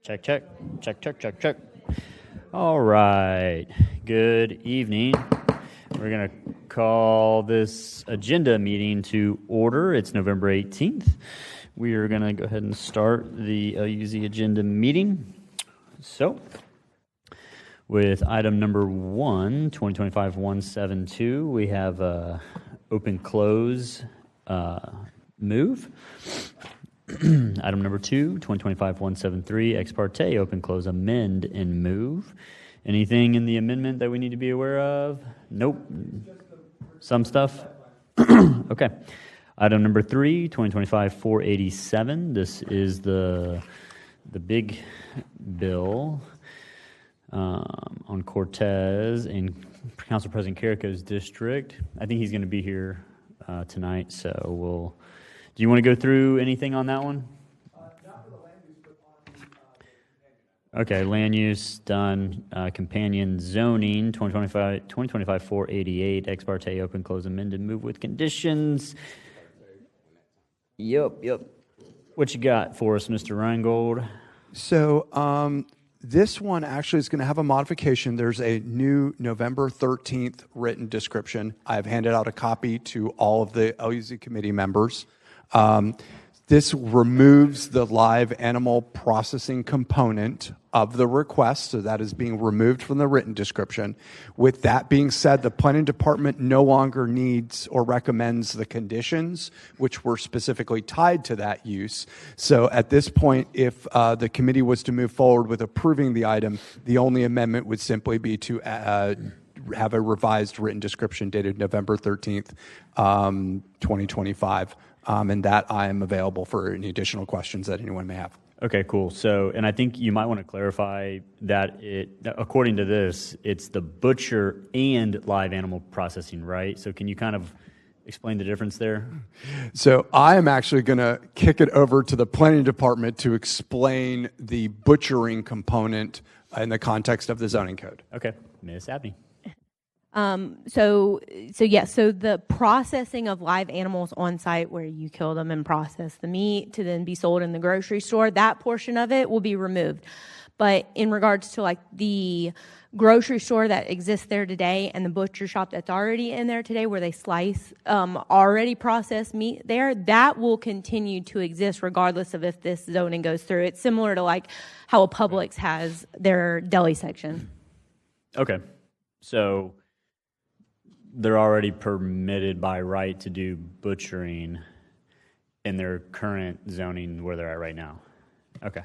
Check, check, check, check, check, check. All right. Good evening. We're going to call this agenda meeting to order. It's November 18th. We are going to go ahead and start the LUZ Agenda meeting. So, with item number 1, 2025-172, we have open close move. Item number 2, 2025-173, ex parte, open close amend and move. Anything in the amendment that we need to be aware of? Nope. Some stuff? Okay. Item number 3, 2025-487. This is the big bill on Cortez in Council President Carrico's district. I think he's going to be here tonight, so we'll... Do you want to go through anything on that one? Not for the land use, but on Okay, land use done. Companion zoning, 2025-488, ex parte, open, close, amended, move with conditions. Yep. What you got for us, Mr. Reingold? So this one actually is going to have a modification. There's a new November 13th written description. I've handed out a copy to all of the LUZ committee members. This removes the live animal processing component of the request, so that is being removed from the written description. With that being said, the planning department no longer needs or recommends the conditions which were specifically tied to that use. So at this point, if the committee was to move forward with approving the item, the only amendment would simply be to have a revised written description dated November 13th, 2025. And that I am available for any additional questions that anyone may have. Okay, cool. So, and I think you might want to clarify that according to this, it's the butcher and live animal processing, right? So can you kind of explain the difference there? So I am actually going to kick it over to the planning department to explain the butchering component in the context of the zoning code. Okay, Ms. Abney. So the processing of live animals on site where you kill them and process the meat to then be sold in the grocery store, that portion of it will be removed. But in regards to like the grocery store that exists there today and the butcher shop that's already in there today where they slice already processed meat there, that will continue to exist regardless of if this zoning goes through. It's similar to like how a Publix has their deli section. Okay, so they're already permitted by right to do butchering in their current zoning where they're at right now. Okay.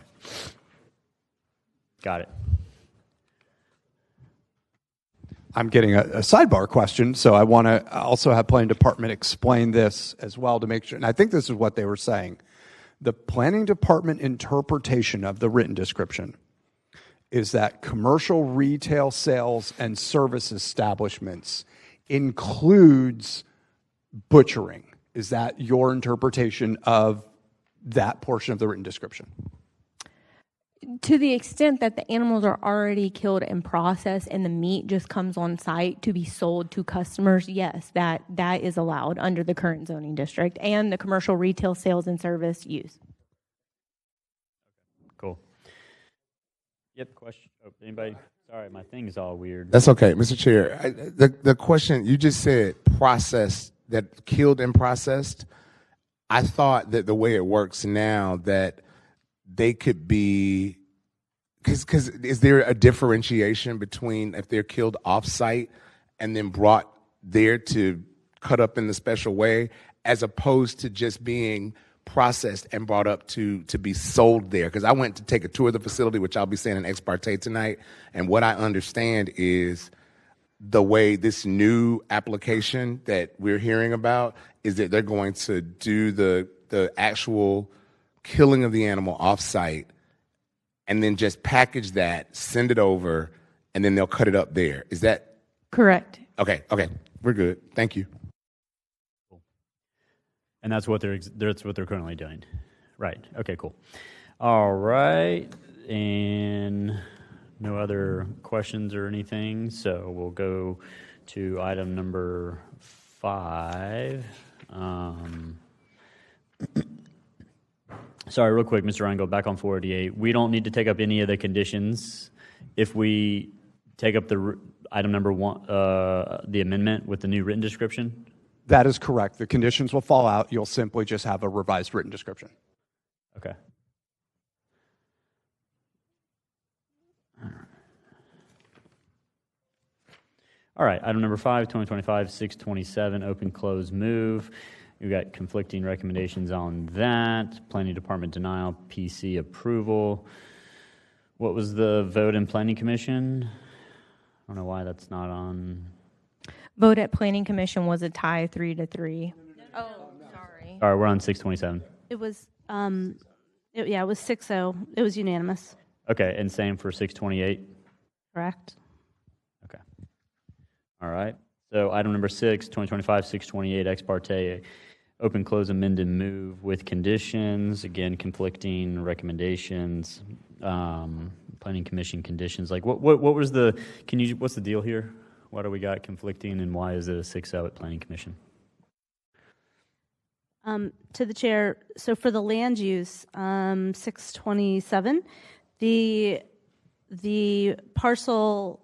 Got it. I'm getting a sidebar question, so I want to also have planning department explain this as well to make sure. And I think this is what they were saying. The planning department interpretation of the written description is that commercial retail sales and service establishments includes butchering. Is that your interpretation of that portion of the written description? To the extent that the animals are already killed and processed and the meat just comes on site to be sold to customers, yes, that is allowed under the current zoning district and the commercial retail sales and service use. Cool. Yep, question. Oh, anybody? Sorry, my thing is all weird. That's okay, Mr. Chair. The question, you just said processed, that killed and processed. I thought that the way it works now that they could be, because is there a differentiation between if they're killed off-site and then brought there to cut up in the special way as opposed to just being processed and brought up to be sold there? Because I went to take a tour of the facility, which I'll be saying in ex parte tonight, and what I understand is the way this new application that we're hearing about is that they're going to do the actual killing of the animal off-site and then just package that, send it over, and then they'll cut it up there. Is that correct? Okay, we're good. Thank you. And that's what they're currently doing. Right. Okay, cool. All right. And no other questions or anything, so we'll go to item number 5. Sorry, real quick, Mr. Ryan, go back on 488. We don't need to take up any of the conditions if we take up the item number 1, the amendment with the new written description? That is correct. The conditions will fall out. You'll simply just have a revised written description. Okay. All right, item number 5, 2025-627, open, close, move. We've got conflicting recommendations on that. Planning Department denial, PC approval. What was the vote in Planning Commission? I don't know why that's not on. Vote at Planning Commission was a tie 3-3. Oh, sorry. All right, we're on 627. It was, it was 6-0. It was unanimous, Okay, and same for 628? correct? Okay. All right. So item number 6, 2025-628, ex parte, open, close, amend, and move with conditions. Again, conflicting recommendations. Planning Commission conditions. Like, what was the? What's the deal here? Why do we got conflicting, and why is it a 6-0 at Planning Commission? To the chair, so for the land use, 627, the parcel,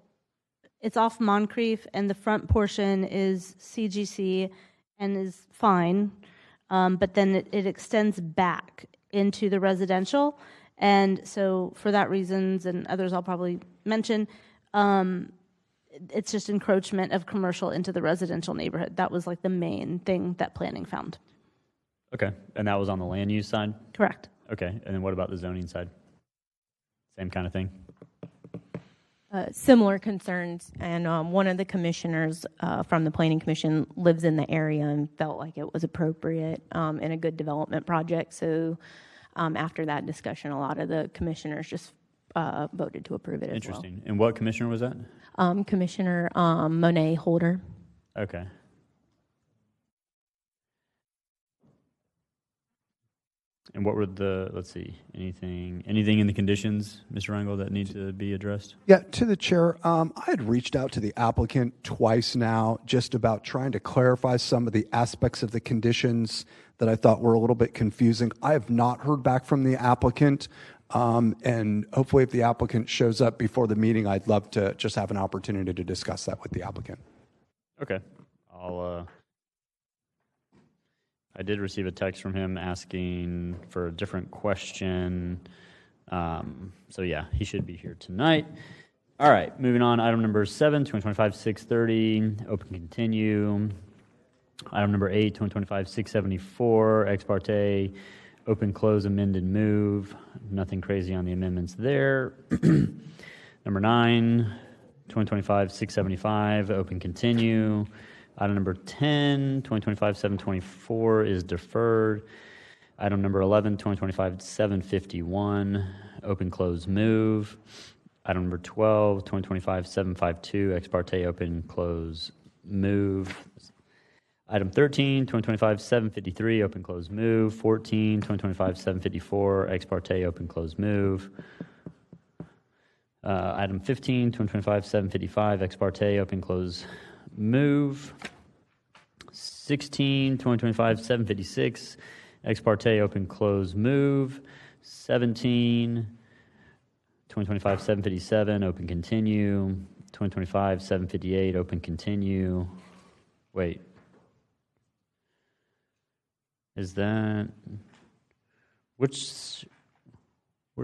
it's off Moncrief, and the front portion is CGC and is fine, but then it extends back into the residential. And so for that reasons, and others I'll probably mention, it's just encroachment of commercial into the residential neighborhood. That was like the main thing that planning found. Okay, and that was on the land use side? Correct. Okay, and then what about the zoning side? Same kind of thing? Similar concerns, and one of the commissioners from the Planning Commission lives in the area and felt like it was appropriate in a good development project. So after that discussion, a lot of the commissioners just voted to approve it as Interesting. And what commissioner was that? well. Commissioner Monet Holder. Okay. And what were the, let's see, anything in the conditions, Mr. Rangel, that need to be addressed? Yeah, to the chair, I had reached out to the applicant twice now just about trying to clarify some of the aspects of the conditions that I thought were a little bit confusing. I have not heard back from the applicant, and hopefully if the applicant shows up before the meeting, I'd love to just have an opportunity to discuss that with the applicant. Okay. I did receive a text from him asking for a different question. So yeah, he should be here tonight. All right, moving on. Item number 7, 2025-630, open, continue. Item number 8, 2025-674, ex parte, open, close, amend, and move. Nothing crazy on the amendments there. Number 9, 2025-675, open, continue. Item number 10, 2025-724 is deferred. Item number 11, 2025-751, open, close, move. Item number 12, 2025-752, ex parte, open, close, move. Item 13, 2025-753, open, close, move. 14, 2025-754, ex parte, open, close, move. Item 15, 2025-755, ex parte, open, close, move. 16, 2025-756, ex parte, open, close, move. 17, 2025-757, open, continue. 2025-758, open, continue. Wait. Is that, where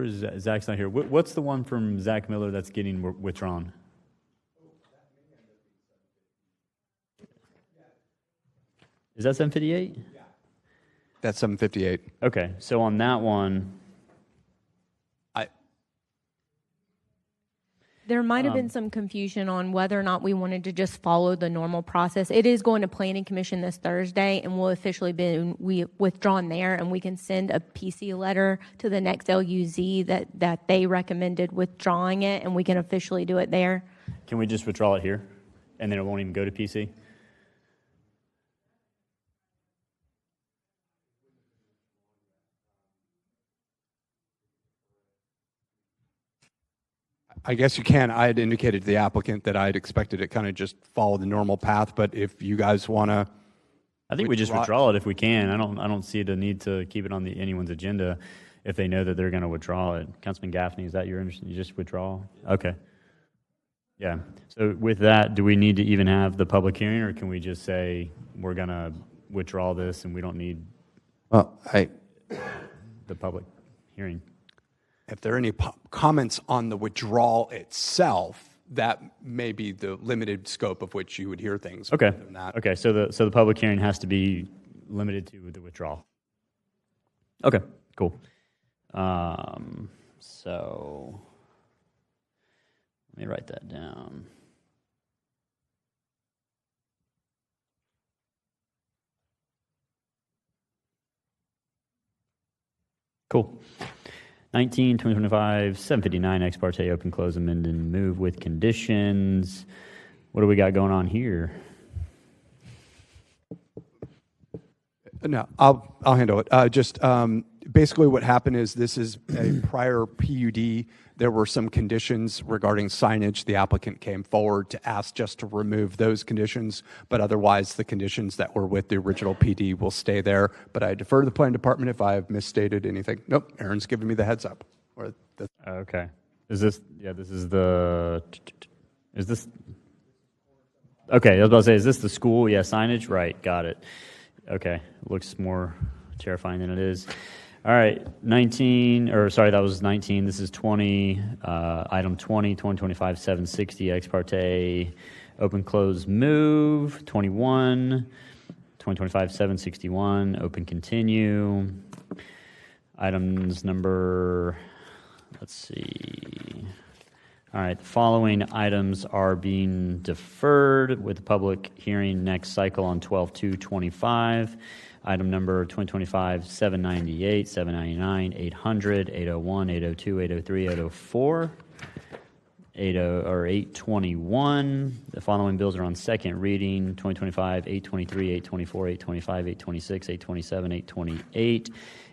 is that? Zach's not here. What's the one from Zach Miller that's getting withdrawn? Is that 758? Yeah. That's 758. Okay, so on that one, There might have been some confusion on whether or not we wanted to just follow the normal process. It is going to Planning Commission this Thursday, and will officially be withdrawn there, and we can send a PC letter to the next LUZ that they recommended withdrawing it, and we can officially do it there. can we just withdraw it here? And then it won't even go to PC? I guess you can. I had indicated to the applicant that I had expected it kind of just follow the normal path, but if you guys want to, I think we just withdraw it if we can. I don't see the need to keep it on anyone's agenda. if they know that they're going to withdraw it. Councilman Gaffney, is that your understanding? You just withdraw? Okay. Yeah. So with that, do we need to even have the public hearing, or can we just say we're going to withdraw this and we don't need Well, the public hearing? if there are any comments on the withdrawal itself, that may be the limited scope of which you would hear things. Okay. Other than that. Okay. So the public hearing has to be limited to the withdrawal. Okay. Cool. So let me write that down. Cool. 19, 2025, 759, ex parte, open, close, amend, and move with conditions. What do we got going on here? No, I'll handle it. Basically what happened is this is a prior PUD. There were some conditions regarding signage. The applicant came forward to ask just to remove those conditions, but otherwise the conditions that were with the original PD will stay there. But I defer to the planning department if I have misstated anything. Nope, Aaron's giving me the heads up. Okay. Is this, this is the, is this, okay, I was about to say, is this the school? Yeah, signage? Right, got it. Okay, looks more terrifying than it is. All right, 19, or sorry, that was 19. This is 20, item 20, 2025, 760, ex parte, open, close, move. 21, 2025, 761, open, continue. Items number, let's see. All right, the following items are being deferred with the public hearing next cycle on 12/2/25. Item number 2025, 798, 799, 800, 801, 802, 803, 804, 821. The following bills are on second reading: 2025, 823, 824, 825, 826, 827, 828,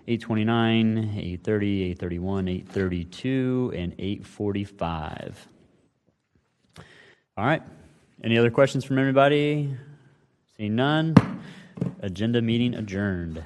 829, 830, 831, 832, and 845. All right. Any other questions from anybody? Seeing none. Agenda meeting adjourned.